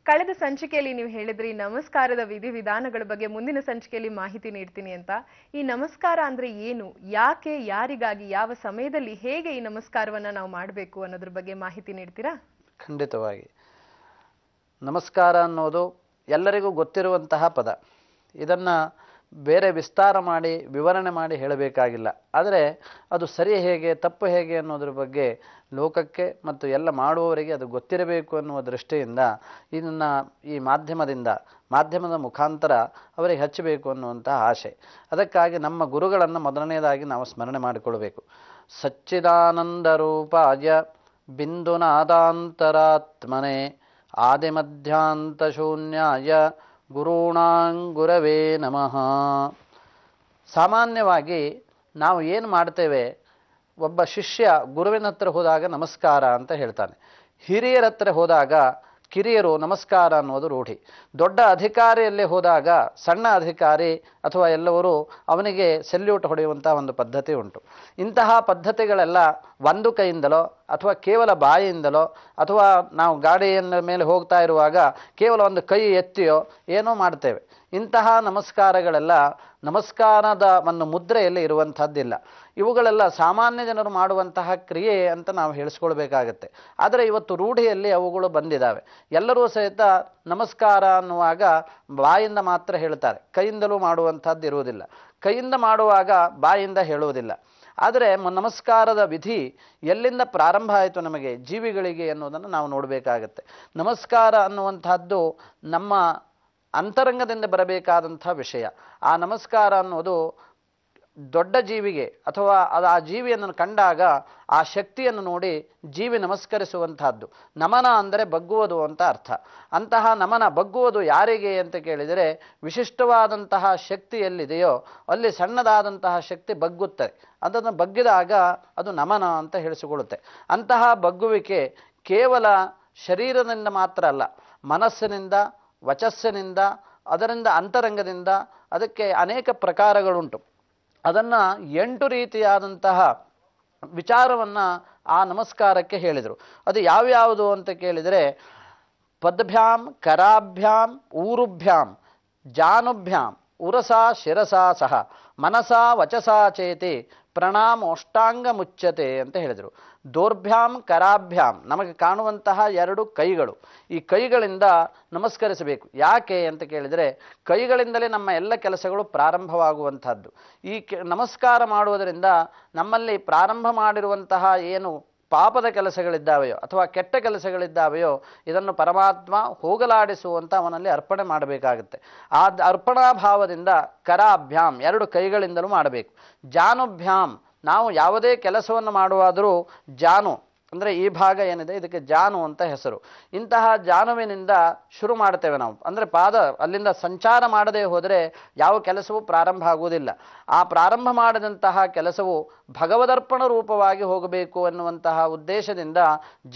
ಕಳೆದ ಸಂಚಿಕೆಯಲ್ಲಿ ನೀವು ಹೇಳಿದ್ರಿ ನಮಸ್ಕಾರದ ವಿಧಿವಿಧಾನಗಳ ಬಗ್ಗೆ ಮುಂದಿನ ಸಂಚಿಕೆಯಲ್ಲಿ ಮಾಹಿತಿ ನೀಡ್ತೀನಿ ಅಂತ. ಈ ನಮಸ್ಕಾರ ಅಂದ್ರೆ ಏನು, ಯಾಕೆ, ಯಾರಿಗಾಗಿ, ಯಾವ ಸಮಯದಲ್ಲಿ, ಹೇಗೆ ಈ ನಮಸ್ಕಾರವನ್ನ ನಾವು ಮಾಡಬೇಕು ಅನ್ನೋದ್ರ ಬಗ್ಗೆ ಮಾಹಿತಿ ನೀಡ್ತೀರಾ? ಖಂಡಿತವಾಗಿ. ನಮಸ್ಕಾರ ಅನ್ನೋದು ಎಲ್ಲರಿಗೂ ಗೊತ್ತಿರುವಂತಹ ಪದ. ಇದನ್ನು ಬೇರೆ ವಿಸ್ತಾರ ಮಾಡಿ ವಿವರಣೆ ಮಾಡಿ ಹೇಳಬೇಕಾಗಿಲ್ಲ. ಆದರೆ ಅದು ಸರಿ ಹೇಗೆ ತಪ್ಪು ಹೇಗೆ ಅನ್ನೋದ್ರ ಬಗ್ಗೆ ಲೋಕಕ್ಕೆ ಮತ್ತು ಎಲ್ಲ ಮಾಡುವವರಿಗೆ ಅದು ಗೊತ್ತಿರಬೇಕು ಅನ್ನುವ ದೃಷ್ಟಿಯಿಂದ ಇದನ್ನು ಈ ಮಾಧ್ಯಮದ ಮುಖಾಂತರ ಅವರಿಗೆ ಹಚ್ಚಬೇಕು ಅನ್ನುವಂತಹ ಆಶೆ. ಅದಕ್ಕಾಗಿ ನಮ್ಮ ಗುರುಗಳನ್ನು ಮೊದಲನೇದಾಗಿ ನಾವು ಸ್ಮರಣೆ ಮಾಡಿಕೊಳ್ಬೇಕು. ಸಚ್ಚಿದಾನಂದ ರೂಪಾಯ ಬಿಂದುನಾದಾಂತರಾತ್ಮನೆ ಆದಿಮಧ್ಯಾಂತ ಶೂನ್ಯಾಯ ಗುರುಣಾಂಗುರವೇ ನಮಃ. ಸಾಮಾನ್ಯವಾಗಿ ನಾವು ಏನು ಮಾಡ್ತೇವೆ, ಒಬ್ಬ ಶಿಷ್ಯ ಗುರುವಿನ ಹತ್ರ ಹೋದಾಗ ನಮಸ್ಕಾರ ಅಂತ ಹೇಳ್ತಾನೆ. ಹಿರಿಯರ ಹತ್ರ ಹೋದಾಗ ಕಿರಿಯರು ನಮಸ್ಕಾರ ಅನ್ನೋದು ರೂಢಿ. ದೊಡ್ಡ ಅಧಿಕಾರಿಯಲ್ಲಿ ಹೋದಾಗ ಸಣ್ಣ ಅಧಿಕಾರಿ ಅಥವಾ ಎಲ್ಲವರು ಅವನಿಗೆ ಸೆಲ್ಯೂಟ್ ಹೊಡೆಯುವಂಥ ಒಂದು ಪದ್ಧತಿ ಉಂಟು. ಇಂತಹ ಪದ್ಧತಿಗಳೆಲ್ಲ ಒಂದು ಕೈಯಿಂದಲೋ ಅಥವಾ ಕೇವಲ ಬಾಯಿಯಿಂದಲೋ ಅಥವಾ ನಾವು ಗಾಡಿಯ ಮೇಲೆ ಹೋಗ್ತಾ ಇರುವಾಗ ಕೇವಲ ಒಂದು ಕೈ ಎತ್ತಿಯೋ ಏನೋ ಮಾಡ್ತೇವೆ. ಇಂತಹ ನಮಸ್ಕಾರಗಳೆಲ್ಲ ನಮಸ್ಕಾರದ ಒಂದು ಮುದ್ರೆಯಲ್ಲಿ ಇರುವಂಥದ್ದಿಲ್ಲ. ಇವುಗಳೆಲ್ಲ ಸಾಮಾನ್ಯ ಜನರು ಮಾಡುವಂತಹ ಕ್ರಿಯೆ ಅಂತ ನಾವು ಹೇಳಿಸ್ಕೊಳ್ಬೇಕಾಗತ್ತೆ. ಆದರೆ ಇವತ್ತು ರೂಢಿಯಲ್ಲಿ ಅವುಗಳು ಬಂದಿದ್ದಾವೆ. ಎಲ್ಲರೂ ಸಹಿತ ನಮಸ್ಕಾರ ಅನ್ನುವಾಗ ಬಾಯಿಂದ ಮಾತ್ರ ಹೇಳ್ತಾರೆ, ಕೈಯಿಂದಲೂ ಮಾಡುವಂಥದ್ದು ಇರುವುದಿಲ್ಲ. ಕೈಯಿಂದ ಮಾಡುವಾಗ ಬಾಯಿಂದ ಹೇಳುವುದಿಲ್ಲ. ಆದರೆ ನಮಸ್ಕಾರದ ವಿಧಿ ಎಲ್ಲಿಂದ ಪ್ರಾರಂಭ ಆಯಿತು ನಮಗೆ ಜೀವಿಗಳಿಗೆ ಅನ್ನೋದನ್ನು ನಾವು ನೋಡಬೇಕಾಗತ್ತೆ. ನಮಸ್ಕಾರ ಅನ್ನುವಂಥದ್ದು ನಮ್ಮ ಅಂತರಂಗದಿಂದ ಬರಬೇಕಾದಂಥ ವಿಷಯ. ಆ ನಮಸ್ಕಾರ ಅನ್ನೋದು ದೊಡ್ಡ ಜೀವಿಗೆ ಅಥವಾ ಆ ಜೀವಿಯನ್ನು ಕಂಡಾಗ ಆ ಶಕ್ತಿಯನ್ನು ನೋಡಿ ಜೀವಿ ನಮಸ್ಕರಿಸುವಂತಹದ್ದು. ನಮನ ಅಂದರೆ ಬಗ್ಗುವುದು ಅಂತ ಅರ್ಥ. ಅಂತಹ ನಮನ ಬಗ್ಗುವುದು ಯಾರಿಗೆ ಅಂತ ಕೇಳಿದರೆ, ವಿಶಿಷ್ಟವಾದಂತಹ ಶಕ್ತಿ ಎಲ್ಲಿದೆಯೋ ಅಲ್ಲಿ ಸಣ್ಣದಾದಂತಹ ಶಕ್ತಿ ಬಗ್ಗುತ್ತದೆ. ಅದನ್ನು ಬಗ್ಗಿದಾಗ ಅದು ನಮನ ಅಂತ ಹೇಳಿಸಿಕೊಳ್ಳುತ್ತೆ. ಅಂತಹ ಬಗ್ಗುವಿಕೆ ಕೇವಲ ಶರೀರದಿಂದ ಮಾತ್ರ ಅಲ್ಲ, ಮನಸ್ಸಿನಿಂದ, ವಚಸ್ಸಿನಿಂದ, ಅದರಿಂದ ಅಂತರಂಗದಿಂದ ಅದಕ್ಕೆ ಅನೇಕ ಪ್ರಕಾರಗಳುಂಟು. ಅದನ್ನು 8 ರೀತಿಯಾದಂತಹ ವಿಚಾರವನ್ನು ಆ ನಮಸ್ಕಾರಕ್ಕೆ ಹೇಳಿದರು. ಅದು ಯಾವ್ಯಾವುದು ಅಂತ ಕೇಳಿದರೆ, ಪದ್ಭ್ಯಾಂ ಕರಾಭ್ಯಾಂ ಊರುಭ್ಯಾಂ ಜಾನುಭ್ಯಾಂ ಉರಸಾ ಶಿರಸಾ ಸಹ ಮನಸಾ ವಚಸಾ ಚೇತಿ ಪ್ರಣಾಮೋಷ್ಟಾಂಗ ಮುಚ್ಚತೆ ಅಂತ ಹೇಳಿದರು. ದೌರ್ಭ್ಯಾಂ ಕರಾಭ್ಯಾಂ ನಮಗೆ ಕಾಣುವಂತಹ 2 ಕೈಗಳು. ಈ ಕೈಗಳಿಂದ ನಮಸ್ಕರಿಸಬೇಕು. ಯಾಕೆ ಅಂತ ಕೇಳಿದರೆ, ಕೈಗಳಿಂದಲೇ ನಮ್ಮ ಎಲ್ಲ ಕೆಲಸಗಳು ಪ್ರಾರಂಭವಾಗುವಂತಹದ್ದು. ಈ ನಮಸ್ಕಾರ ಮಾಡುವುದರಿಂದ ನಮ್ಮಲ್ಲಿ ಪ್ರಾರಂಭ ಮಾಡಿರುವಂತಹ ಏನು ಪಾಪದ ಕೆಲಸಗಳಿದ್ದಾವೆಯೋ ಅಥವಾ ಕೆಟ್ಟ ಕೆಲಸಗಳಿದ್ದಾವೆಯೋ ಇದನ್ನು ಪರಮಾತ್ಮ ಹೋಗಲಾಡಿಸುವಂತ ಅವನಲ್ಲಿ ಅರ್ಪಣೆ ಮಾಡಬೇಕಾಗುತ್ತೆ. ಆ ಅರ್ಪಣಾ ಭಾವದಿಂದ ಕರಾಭ್ಯಾಂ 2 ಕೈಗಳಿಂದಲೂ ಮಾಡಬೇಕು. ಜಾನುಭ್ಯಾಂ ನಾವು ಯಾವುದೇ ಕೆಲಸವನ್ನು ಮಾಡುವಾದರೂ ಜಾನು ಅಂದರೆ ಈ ಭಾಗ ಏನಿದೆ ಇದಕ್ಕೆ ಜಾನು ಅಂತ ಹೆಸರು. ಇಂತಹ ಜಾನುವಿನಿಂದ ಶುರು ಮಾಡ್ತೇವೆ ನಾವು. ಅಂದರೆ ಪಾದ ಅಲ್ಲಿಂದ ಸಂಚಾರ ಮಾಡದೇ ಹೋದರೆ ಯಾವ ಕೆಲಸವೂ ಪ್ರಾರಂಭ ಆಗುವುದಿಲ್ಲ. ಆ ಪ್ರಾರಂಭ ಮಾಡಿದಂತಹ ಕೆಲಸವು ಭಗವದರ್ಪಣ ರೂಪವಾಗಿ ಹೋಗಬೇಕು ಎನ್ನುವಂತಹ ಉದ್ದೇಶದಿಂದ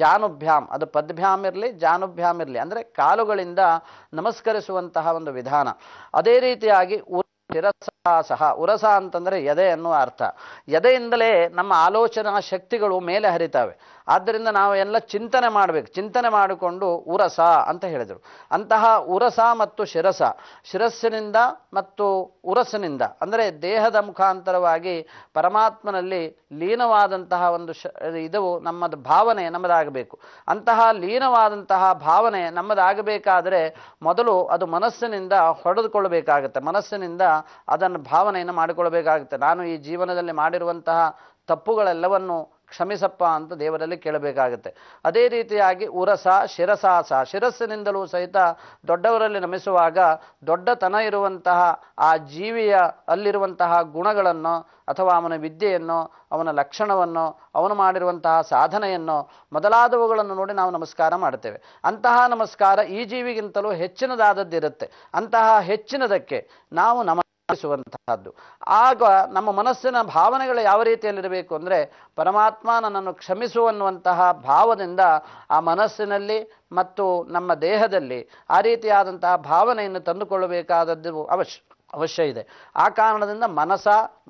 ಜಾನುಭ್ಯಾಂ, ಅದು ಪದ್ಭ್ಯಾಮ್ ಇರಲಿ ಜಾನುಭ್ಯಾಮ್ ಇರಲಿ, ಅಂದರೆ ಕಾಲುಗಳಿಂದ ನಮಸ್ಕರಿಸುವಂತಹ ಒಂದು ವಿಧಾನ. ಅದೇ ರೀತಿಯಾಗಿ ಶಿರಸಹ, ಉರಸ ಅಂತಂದರೆ ಎದೆ ಅನ್ನುವ ಅರ್ಥ. ಎದೆಯಿಂದಲೇ ನಮ್ಮ ಆಲೋಚನಾ ಶಕ್ತಿಗಳು ಮೇಲೆ ಹರಿತಾವೆ. ಆದ್ದರಿಂದ ನಾವು ಎಲ್ಲ ಚಿಂತನೆ ಮಾಡಬೇಕು. ಚಿಂತನೆ ಮಾಡಿಕೊಂಡು ಉರಸ ಅಂತ ಹೇಳಿದರು. ಅಂತಹ ಉರಸ ಮತ್ತು ಶಿರಸ್ಸಿನಿಂದ ಮತ್ತು ಉರಸ್ಸಿನಿಂದ ಅಂದರೆ ದೇಹದ ಮುಖಾಂತರವಾಗಿ ಪರಮಾತ್ಮನಲ್ಲಿ ಲೀನವಾದಂತಹ ಒಂದು ಇದು ನಮ್ಮದು ಭಾವನೆ ನಮ್ಮದಾಗಬೇಕು. ಅಂತಹ ಲೀನವಾದಂತಹ ಭಾವನೆ ನಮ್ಮದಾಗಬೇಕಾದರೆ ಮೊದಲು ಅದು ಮನಸ್ಸಿನಿಂದ ಹೊಡೆದುಕೊಳ್ಳಬೇಕಾಗತ್ತೆ. ಮನಸ್ಸಿನಿಂದ ಅದನ್ನು ಭಾವನೆಯನ್ನು ಮಾಡಿಕೊಳ್ಳಬೇಕಾಗುತ್ತೆ. ನಾನು ಈ ಜೀವನದಲ್ಲಿ ಮಾಡಿರುವಂತಹ ತಪ್ಪುಗಳೆಲ್ಲವನ್ನು ಕ್ಷಮಿಸಪ್ಪ ಅಂತ ದೇವರಲ್ಲಿ ಕೇಳಬೇಕಾಗುತ್ತೆ. ಅದೇ ರೀತಿಯಾಗಿ ಉರಸ ಶಿರಸಾಸ, ಶಿರಸ್ಸಿನಿಂದಲೂ ಸಹಿತ ದೊಡ್ಡವರಲ್ಲಿ ನಮಿಸುವಾಗ ದೊಡ್ಡತನ ಇರುವಂತಹ ಆ ಜೀವಿಯ ಅಲ್ಲಿರುವಂತಹ ಗುಣಗಳನ್ನು ಅಥವಾ ಅವನ ವಿದ್ಯೆಯನ್ನು, ಅವನ ಲಕ್ಷಣವನ್ನು, ಅವನು ಮಾಡಿರುವಂತಹ ಸಾಧನೆಯನ್ನು ಮೊದಲಾದವುಗಳನ್ನು ನೋಡಿ ನಾವು ನಮಸ್ಕಾರ ಮಾಡ್ತೇವೆ. ಅಂತಹ ನಮಸ್ಕಾರ ಈ ಜೀವಿಗಿಂತಲೂ ಹೆಚ್ಚಿನದಾದದ್ದಿರುತ್ತೆ. ಅಂತಹ ಹೆಚ್ಚಿನದಕ್ಕೆ ನಾವು ನಮಿಸುವಂತಹದ್ದು. ಆಗ ನಮ್ಮ ಮನಸ್ಸಿನ ಭಾವನೆಗಳು ಯಾವ ರೀತಿಯಲ್ಲಿರಬೇಕು ಅಂದರೆ, ಪರಮಾತ್ಮ ನನ್ನನ್ನು ಕ್ಷಮಿಸುವನ್ನುವಂತಹ ಭಾವದಿಂದ ಆ ಮನಸ್ಸಿನಲ್ಲಿ ಮತ್ತು ನಮ್ಮ ದೇಹದಲ್ಲಿ ಆ ರೀತಿಯಾದಂತಹ ಭಾವನೆಯನ್ನು ತಂದುಕೊಳ್ಳಬೇಕಾದದ್ದು ಅವಶ್ಯ ಇದೆ. ಆ ಕಾರಣದಿಂದ ಮನಸ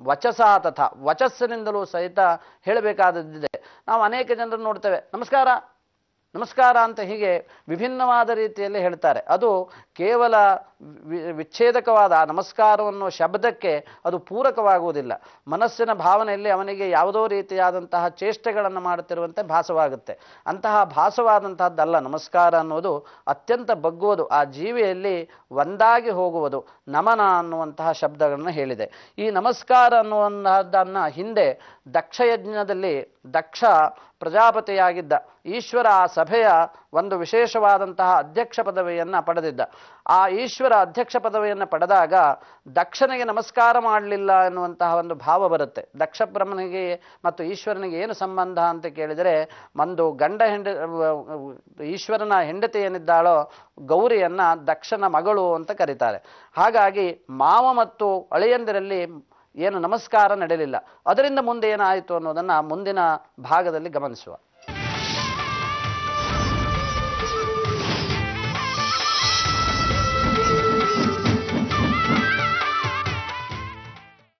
ವಚಸ ತಥಾ ವಚಸ್ಸಿನಿಂದಲೂ ಸಹಿತ ಹೇಳಬೇಕಾದದ್ದಿದೆ. ನಾವು ಅನೇಕ ಜನರನ್ನು ನೋಡ್ತೇವೆ, ನಮಸ್ಕಾರ ನಮಸ್ಕಾರ ಅಂತ ಹೀಗೆ ವಿಭಿನ್ನವಾದ ರೀತಿಯಲ್ಲಿ ಹೇಳ್ತಾರೆ. ಅದು ಕೇವಲ ವಿಚ್ಛೇದಕವಾದ ನಮಸ್ಕಾರವನ್ನು ಶಬ್ದಕ್ಕೆ ಅದು ಪೂರಕವಾಗುವುದಿಲ್ಲ. ಮನಸ್ಸಿನ ಭಾವನೆಯಲ್ಲಿ ಅವನಿಗೆ ಯಾವುದೋ ರೀತಿಯಾದಂತಹ ಚೇಷ್ಟೆಗಳನ್ನು ಮಾಡುತ್ತಿರುವಂತೆ ಭಾಸವಾಗುತ್ತೆ. ಅಂತಹ ಭಾಸವಾದಂತಹದ್ದಲ್ಲ ನಮಸ್ಕಾರ ಅನ್ನೋದು. ಅತ್ಯಂತ ಬಗ್ಗುವುದು, ಆ ಜೀವಿಯಲ್ಲಿ ಒಂದಾಗಿ ಹೋಗುವುದು, ನಮನ ಅನ್ನುವಂತಹ ಶಬ್ದಗಳನ್ನು ಹೇಳಿದೆ. ಈ ನಮಸ್ಕಾರ ಅನ್ನುವಂತಹದ್ದನ್ನು ಹಿಂದೆ ದಕ್ಷಯಜ್ಞದಲ್ಲಿ ದಕ್ಷ ಪ್ರಜಾಪತಿಯಾಗಿದ್ದ ಈಶ್ವರ ಆ ಸಭೆಯ ಒಂದು ವಿಶೇಷವಾದಂತಹ ಅಧ್ಯಕ್ಷ ಪದವಿಯನ್ನು ಪಡೆದಿದ್ದ. ಆ ಈಶ್ವರ ಅಧ್ಯಕ್ಷ ಪದವಿಯನ್ನು ಪಡೆದಾಗ ದಕ್ಷನಿಗೆ ನಮಸ್ಕಾರ ಮಾಡಲಿಲ್ಲ ಎನ್ನುವಂತಹ ಒಂದು ಭಾವ ಬರುತ್ತೆ. ದಕ್ಷ ಬ್ರಹ್ಮನಿಗೆ ಮತ್ತು ಈಶ್ವರನಿಗೆ ಏನು ಸಂಬಂಧ ಅಂತ ಕೇಳಿದರೆ, ಒಂದು ಗಂಡ ಈಶ್ವರನ ಹೆಂಡತಿ ಏನಿದ್ದಾಳೋ ಗೌರಿಯನ್ನ ದಕ್ಷನ ಮಗಳು ಅಂತ ಕರೀತಾರೆ. ಹಾಗಾಗಿ ಮಾವ ಮತ್ತು ಅಳಿಯಂದಿರಲ್ಲಿ ಏನು ನಮಸ್ಕಾರ ನಡೆಯಲಿಲ್ಲ. ಅದರಿಂದ ಮುಂದೆ ಏನಾಯಿತು ಅನ್ನೋದನ್ನು ಮುಂದಿನ ಭಾಗದಲ್ಲಿ ಗಮನಿಸುವ.